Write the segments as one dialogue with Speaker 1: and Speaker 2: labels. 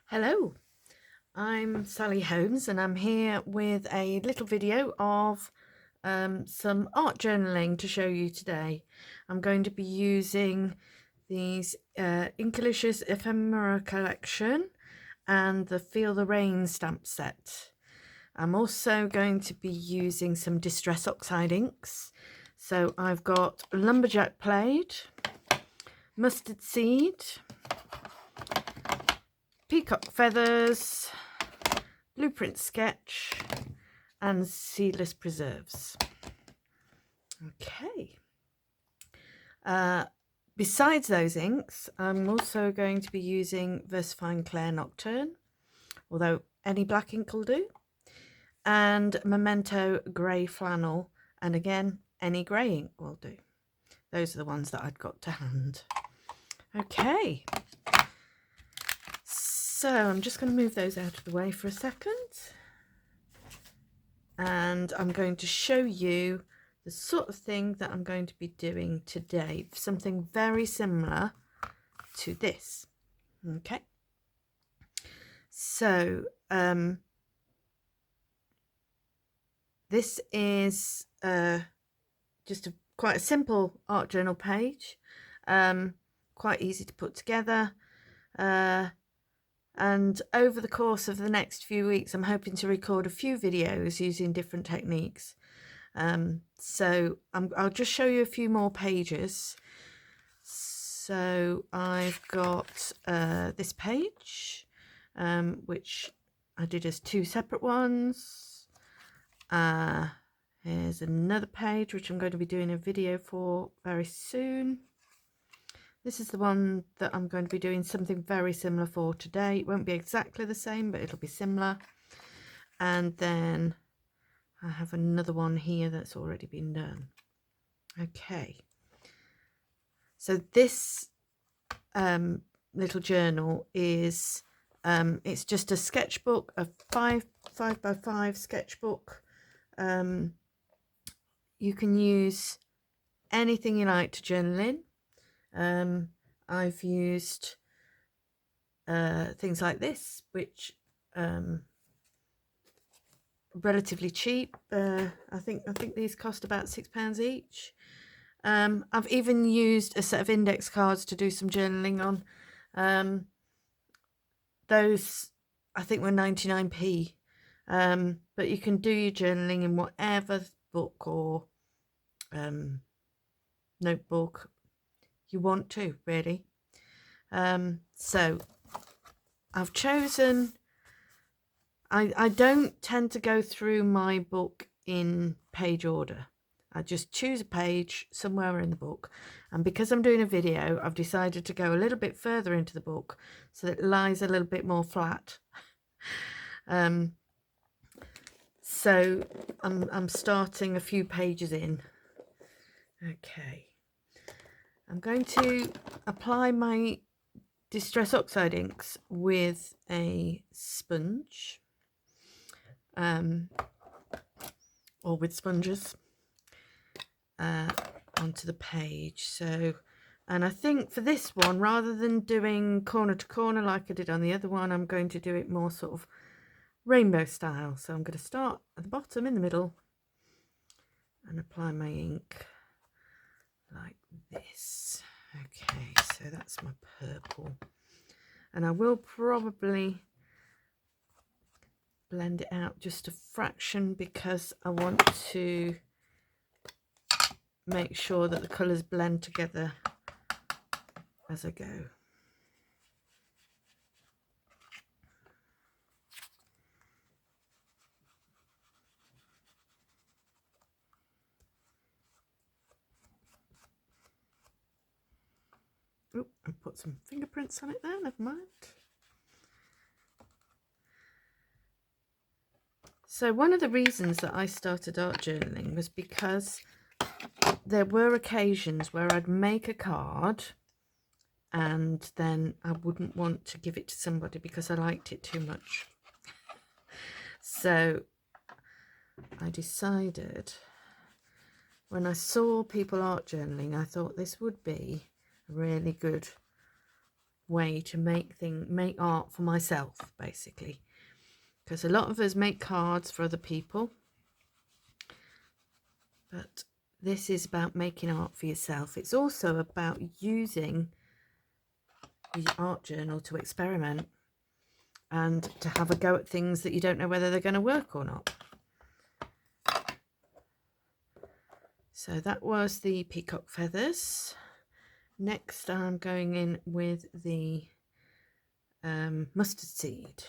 Speaker 1: Hello, I'm Sally Holmes and I'm here with a little video of some art journaling to show you today. I'm going to be using these Inkylicious Ephemera collection and the Feel the Rain stamp set. I'm also going to be using some Distress Oxide inks. So I've got Lumberjack Plaid, Mustard Seed, Peacock Feathers, Blueprint Sketch and Seedless Preserves. Okay. Besides those inks, I'm also going to be using VersaFine Clair Nocturne, although any black ink will do, and Memento Grey Flannel, and again, any grey ink will do. Those are the ones that I'd got to hand. Okay. So I'm just going to move those out of the way for a second. And I'm going to show you the sort of thing that I'm going to be doing today, something very similar to this. Okay, so this is just quite a simple art journal page, quite easy to put together, and over the course of the next few weeks I'm hoping to record a few videos using different techniques. So I'll just show you a few more pages. So I've got this page, which I did as two separate ones. Here's another page which I'm going to be doing a video for very soon. This is the one that I'm going to be doing something very similar for today. It won't be exactly the same, but it'll be similar. And then I have another one here that's already been done. Okay. So this little journal is, it's just a sketchbook, a 5x5 sketchbook. You can use anything you like to journal in. I've used things like this, which relatively cheap. I think these cost about £6 each. I've even used a set of index cards to do some journaling on. Those I think were 99p. But you can do your journaling in whatever book or notebook you want to, really. So I've chosen, I don't tend to go through my book in page order. I just choose a page somewhere in the book, and because I'm doing a video I've decided to go a little bit further into the book so that it lies a little bit more flat. So I'm starting a few pages in. Okay, I'm going to apply my Distress Oxide inks with a sponge, or with sponges, onto the page. So, and I think for this one, rather than doing corner to corner like I did on the other one, I'm going to do it more sort of rainbow style. So I'm going to start at the bottom in the middle and apply my ink like this. Okay, so that's my purple, and I will probably blend it out just a fraction because I want to make sure that the colours blend together as I go. Oh, I put some fingerprints on it there, never mind. So one of the reasons that I started art journaling was because there were occasions where I'd make a card and then I wouldn't want to give it to somebody because I liked it too much. So I decided, when I saw people art journaling, I thought this would be a really good way to make art for myself, basically, because a lot of us make cards for other people, but this is about making art for yourself. It's also about using the art journal to experiment and to have a go at things that you don't know whether they're going to work or not. So that was the peacock feathers. Next I'm going in with the mustard seed.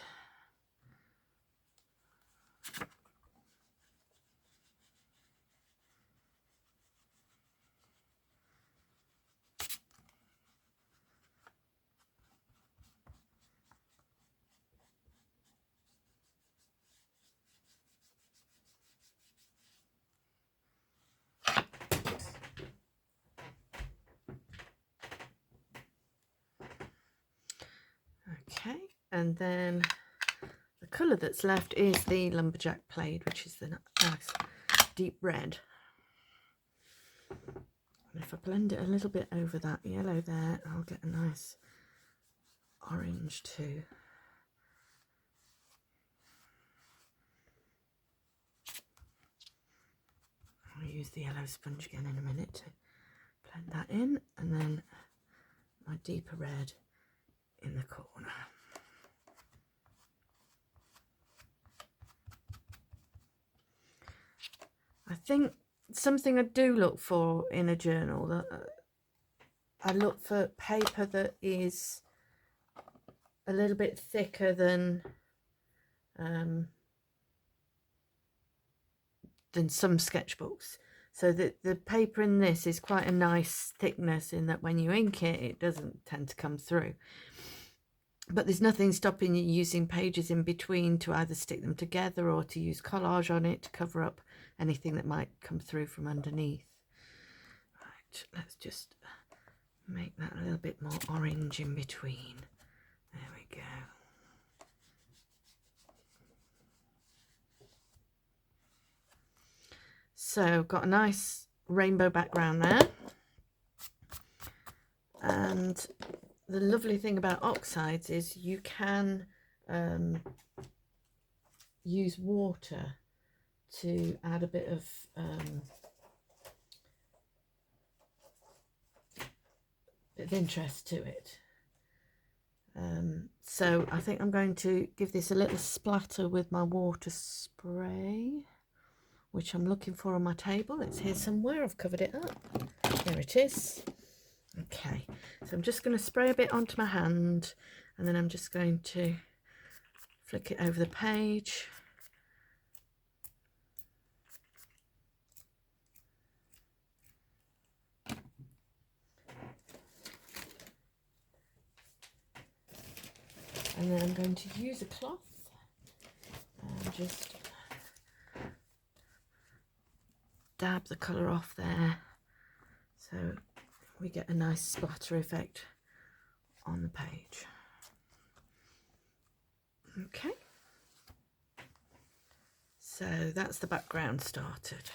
Speaker 1: Okay, and then the colour that's left is the lumberjack plaid, which is the nice deep red. And if I blend it a little bit over that yellow there, I'll get a nice orange too. I'll use the yellow sponge again in a minute to blend that in, and then my deeper red in the corner. I think something I do look for in a journal, that I look for paper that is a little bit thicker than some sketchbooks, so that the paper in this is quite a nice thickness, in that when you ink it, it doesn't tend to come through. But there's nothing stopping you using pages in between to either stick them together or to use collage on it to cover up anything that might come through from underneath. Right, let's just make that a little bit more orange in between. There we go. So got a nice rainbow background there, and the lovely thing about oxides is you can use water to add a bit of interest to it. So I think I'm going to give this a little splatter with my water spray, which I'm looking for on my table. It's here somewhere. I've covered it up. There it is. Okay, so I'm just going to spray a bit onto my hand, and then I'm just going to flick it over the page. And then I'm going to use a cloth and just dab the colour off there, so we get a nice splatter effect on the page. Okay, so that's the background started.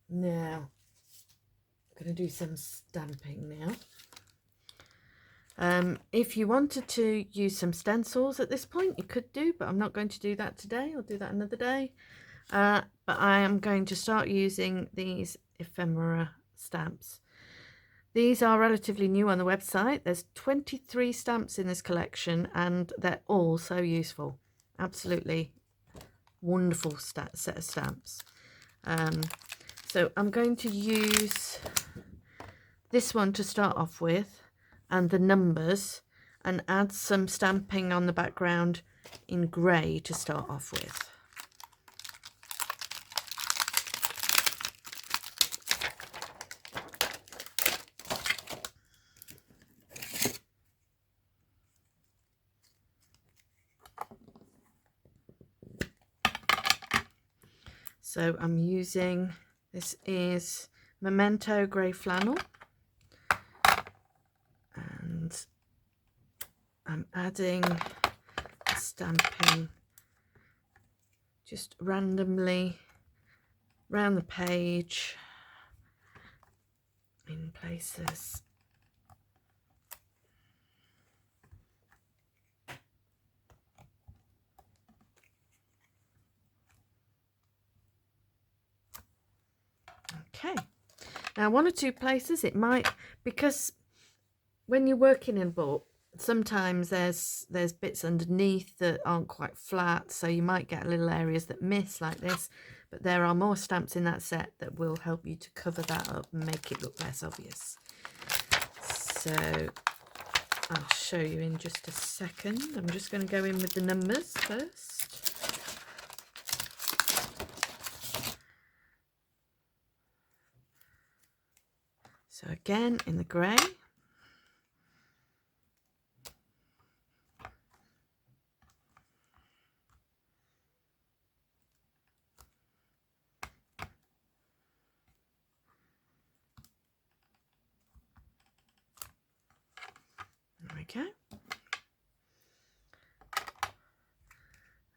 Speaker 1: Now I'm going to do some stamping now. If you wanted to use some stencils at this point, you could do, but I'm not going to do that today. I'll do that another day. But I am going to start using these ephemera stamps. These are relatively new on the website. There's 23 stamps in this collection, and they're all so useful. Absolutely wonderful set of stamps. So I'm going to use this one to start off with, and the numbers, and add some stamping on the background in grey to start off with. So I'm using, this is Memento Grey Flannel, and I'm adding stamping just randomly around the page in places Okay, now one or two places it might, because when you're working in a book, sometimes there's bits underneath that aren't quite flat, so you might get little areas that miss like this, but there are more stamps in that set that will help you to cover that up and make it look less obvious. So I'll show you in just a second. I'm just going to go in with the numbers first. So again in the grey. There we go.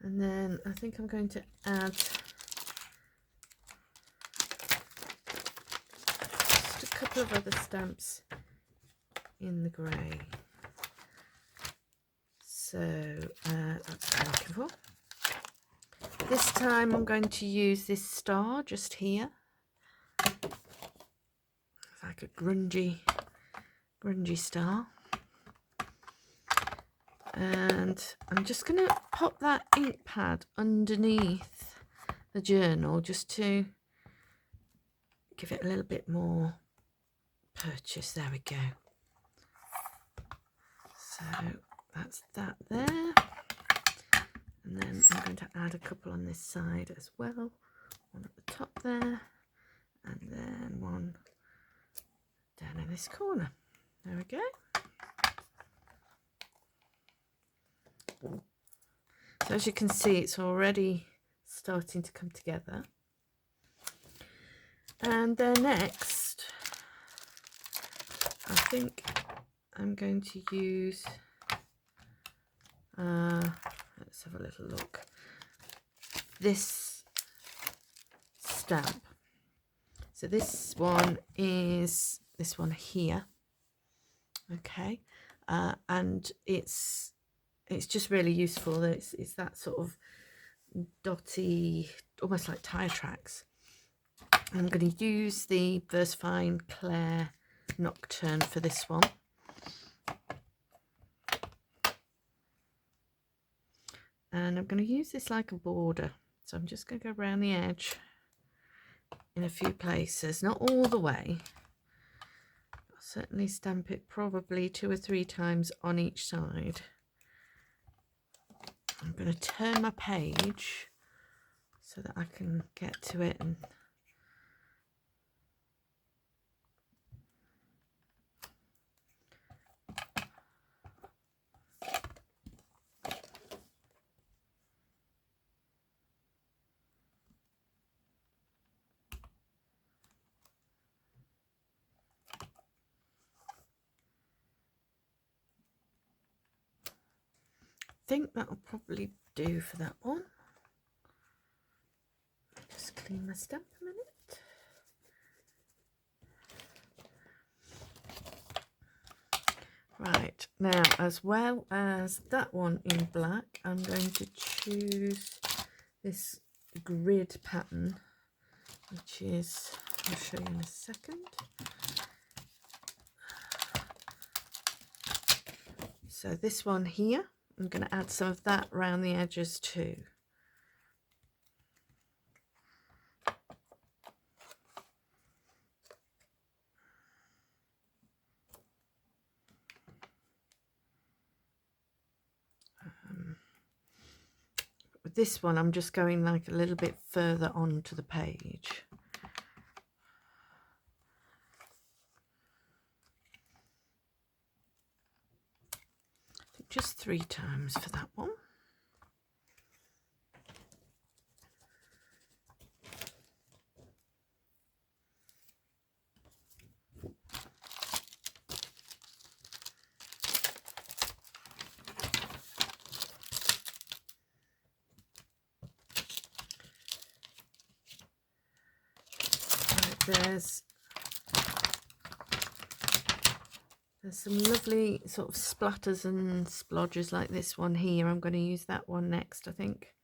Speaker 1: And then I think I'm going to add just a couple of other stamps in the grey. So that's what I'm looking for. This time I'm going to use this star just here. It's like a grungy star. And I'm just going to pop that ink pad underneath the journal just to give it a little bit more purchase. There we go. So that's that there. And then I'm going to add a couple on this side as well. One at the top there, and then one down in this corner. There we go. So as you can see, it's already starting to come together. And then next, I think I'm going to use, let's have a little look, this stamp. So this one is this one here, okay, and it's just really useful. It's that sort of dotty, almost like tire tracks. And I'm going to use the Versafine Claire Nocturne for this one. And I'm going to use this like a border. So I'm just going to go around the edge in a few places, not all the way. I'll certainly stamp it probably 2 or 3 times on each side. I'm going to turn my page so that I can get to it and think that'll probably do for that one. Just clean my stamp a minute. Right, now as well as that one in black, I'm going to choose this grid pattern, which is, I'll show you in a second. So this one here, I'm going to add some of that around the edges too. With this one, I'm just going like a little bit further onto the page. I think just 3 times for that one. There's some lovely sort of splatters and splodges like this one here. I'm going to use that one next, I think.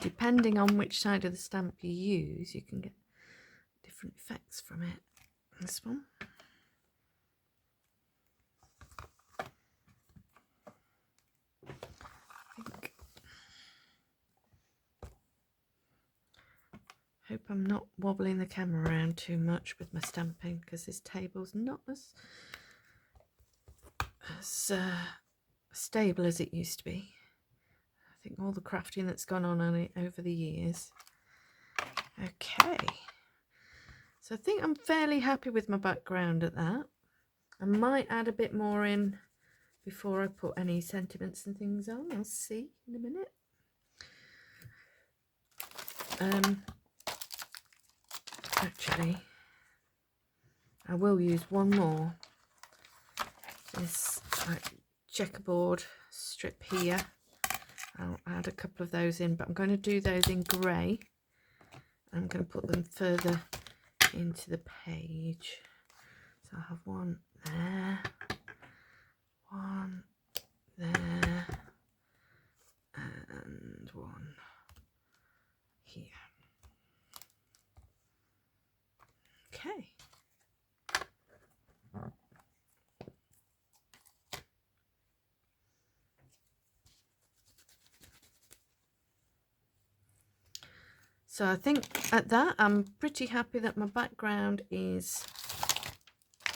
Speaker 1: Depending on which side of the stamp you use, you can get different effects from it. This one. Hope I'm not wobbling the camera around too much with my stamping, because this table's not as stable as it used to be. I think all the crafting that's gone on it over the years. Okay, so I think I'm fairly happy with my background at that. I might add a bit more in before I put any sentiments and things on. I'll see in a minute. Actually, I will use one more. This checkerboard strip here. I'll add a couple of those in, but I'm going to do those in grey. I'm going to put them further into the page. So I'll have one there, one there, and one here. Okay. So I think at that, I'm pretty happy that my background is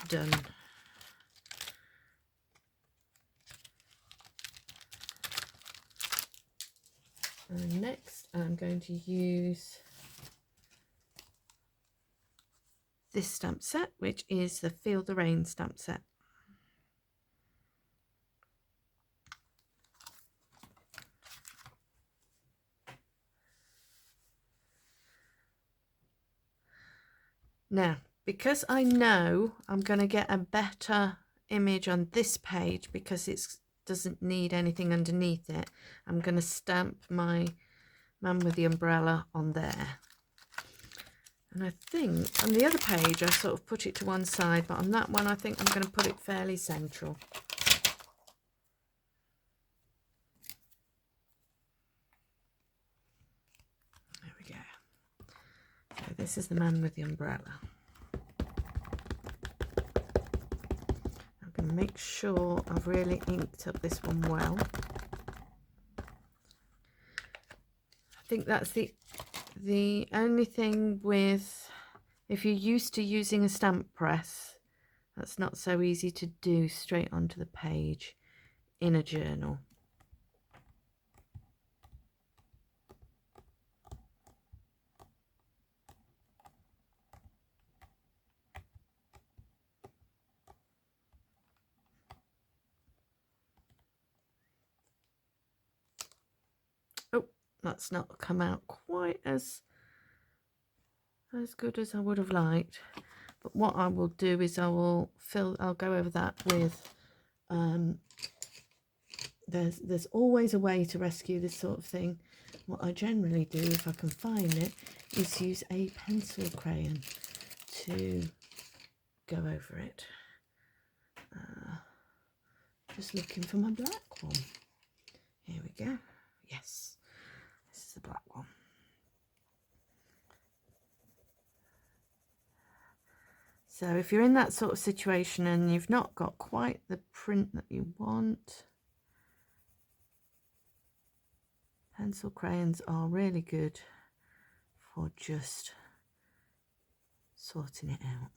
Speaker 1: done. And next, I'm going to use this stamp set, which is the Feel the Rain stamp set. Now, because I know I'm going to get a better image on this page because it doesn't need anything underneath it, I'm going to stamp my man with the umbrella on there. And I think on the other page I sort of put it to one side, but on that one I think I'm going to put it fairly central. There we go. So this is the man with the umbrella. I'm going to make sure I've really inked up this one well. I think that's the only thing with, if you're used to using a stamp press, that's not so easy to do straight onto the page in a journal. Oh, that's not come out quite as good as I would have liked. But what I will do is I'll go over that with there's always a way to rescue this sort of thing. What I generally do, if I can find it, is use a pencil crayon to go over it. Just looking for my black one. Here we go. Yes, this is the black one. So if you're in that sort of situation and you've not got quite the print that you want, pencil crayons are really good for just sorting it out.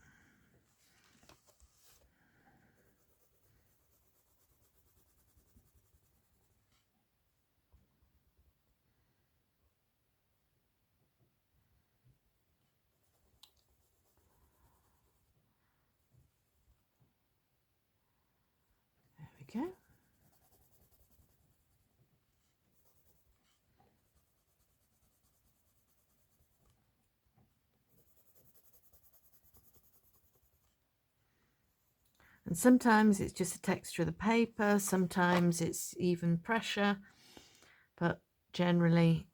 Speaker 1: There we go. And sometimes it's just the texture of the paper, sometimes it's even pressure, but generally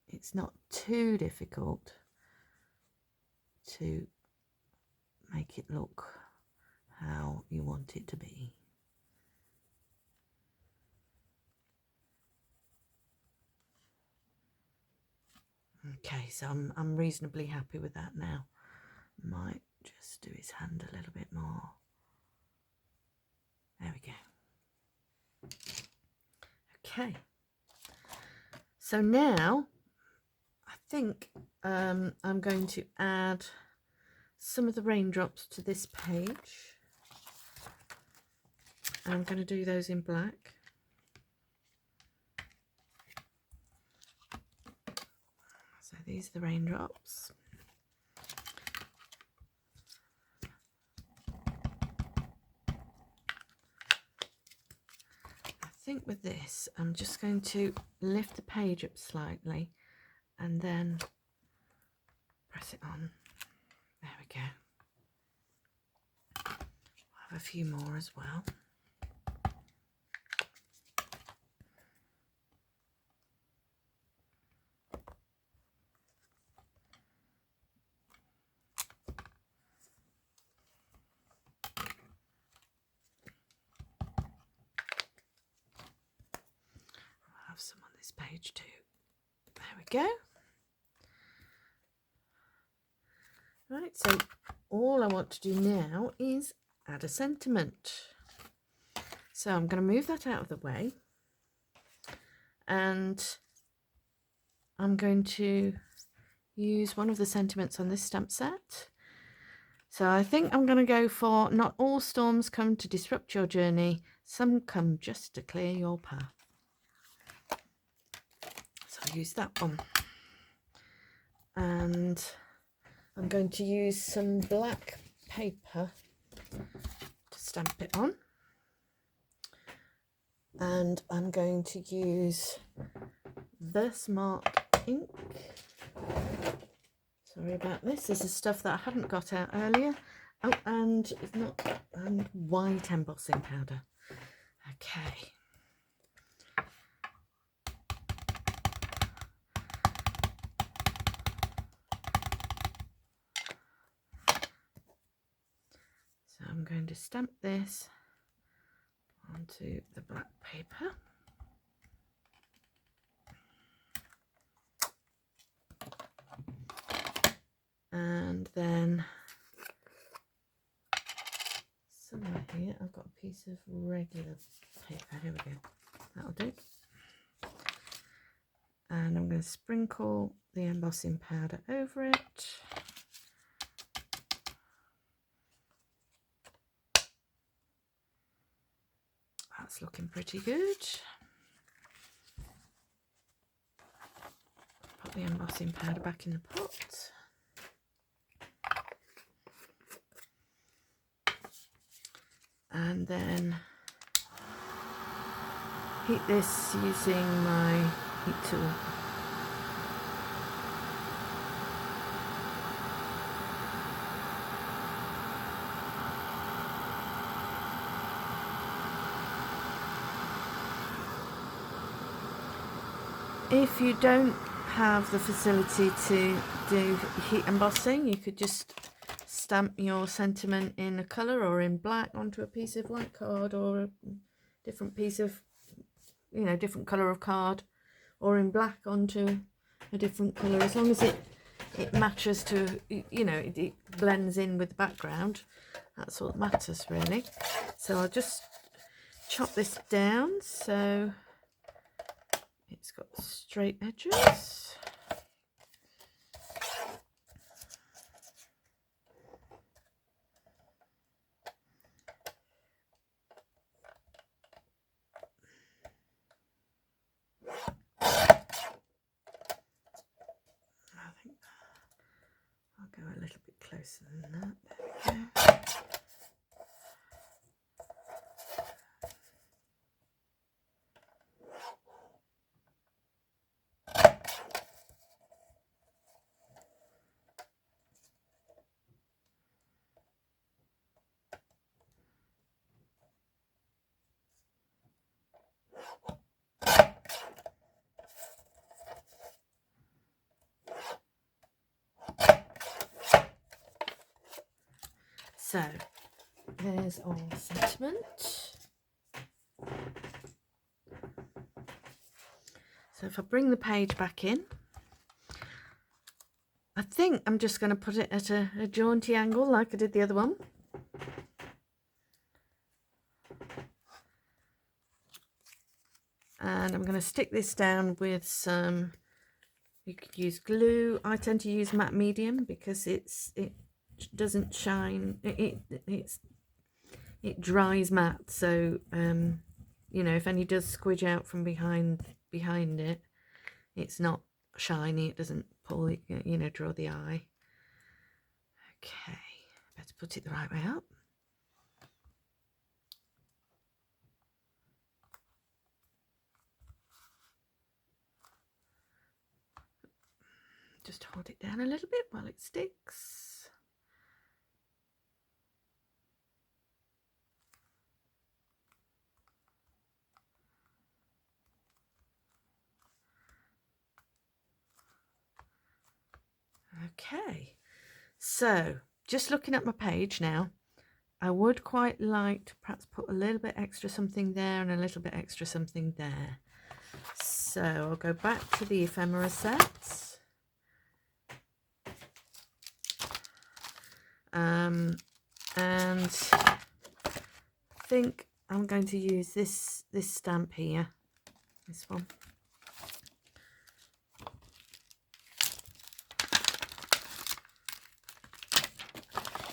Speaker 1: it's not too difficult to make it look how you want it to be. Okay, so I'm reasonably happy with that now. Might just do his hand a little bit more. There we go. Okay. So now I think I'm going to add some of the raindrops to this page. I'm going to do those in black. So these are the raindrops. I think with this, I'm just going to lift the page up slightly and then press it on. There we go. I'll have a few more as well. I'll have some on this page too. There we go. Right, so all I want to do now is add a sentiment. So I'm going to move that out of the way, and I'm going to use one of the sentiments on this stamp set. So I think I'm going to go for "Not all storms come to disrupt your journey, some come just to clear your path." So I'll use that one. And I'm going to use some black paper to stamp it on. And I'm going to use Versamark ink. Sorry about this. This is stuff that I hadn't got out earlier. Oh, and it's not, and white embossing powder. Okay. So I'm going to stamp this onto the black paper. And then somewhere here I've got a piece of regular paper. Here we go. That'll do. And I'm going to sprinkle the embossing powder over it. That's looking pretty good. Put the embossing powder back in the pot. And then heat this using my heat tool. If you don't have the facility to do heat embossing, you could just stamp your sentiment in a colour or in black onto a piece of white card, or a different piece of, you know, different colour of card, or in black onto a different colour, as long as it matches to, you know, it blends in with the background. That's all that matters really. So I'll just chop this down so it's got straight edges. Go a little bit closer than that. There we go. So there's our sentiment. So if I bring the page back in, think I'm just going to put it at a jaunty angle like I did the other one. And I'm going to stick this down with some, you could use glue. I tend to use matte medium because it doesn't shine, it dries matte, so you know, if any does squidge out from behind it, it's not shiny, it doesn't pull it, you know, draw the eye. Okay, better put it the right way up. Just hold it down a little bit while it sticks. Okay, so just looking at my page now, I would quite like to perhaps put a little bit extra something there and a little bit extra something there. So I'll go back to the ephemera set. And I think I'm going to use this stamp here, this one.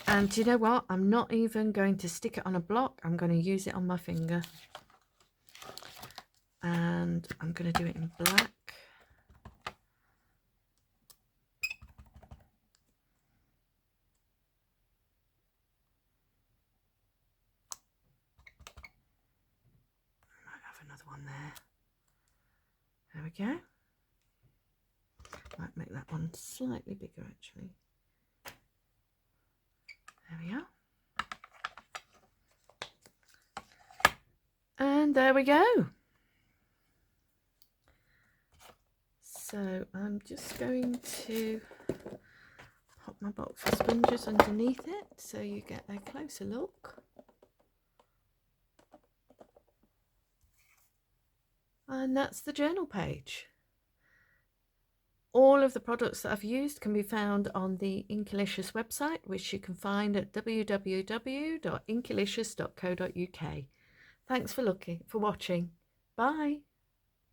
Speaker 1: And you know what? I'm not even going to stick it on a block. I'm going to use it on my finger. And I'm going to do it in black. I might have another one there. There we go. Might make that one slightly bigger actually. There we are. And there we go. So I'm just going to pop my box of sponges underneath it so you get a closer look. And that's the journal page. All of the products that I've used can be found on the Inkylicious website, which you can find at www.inkylicious.co.uk. Thanks for watching. Bye.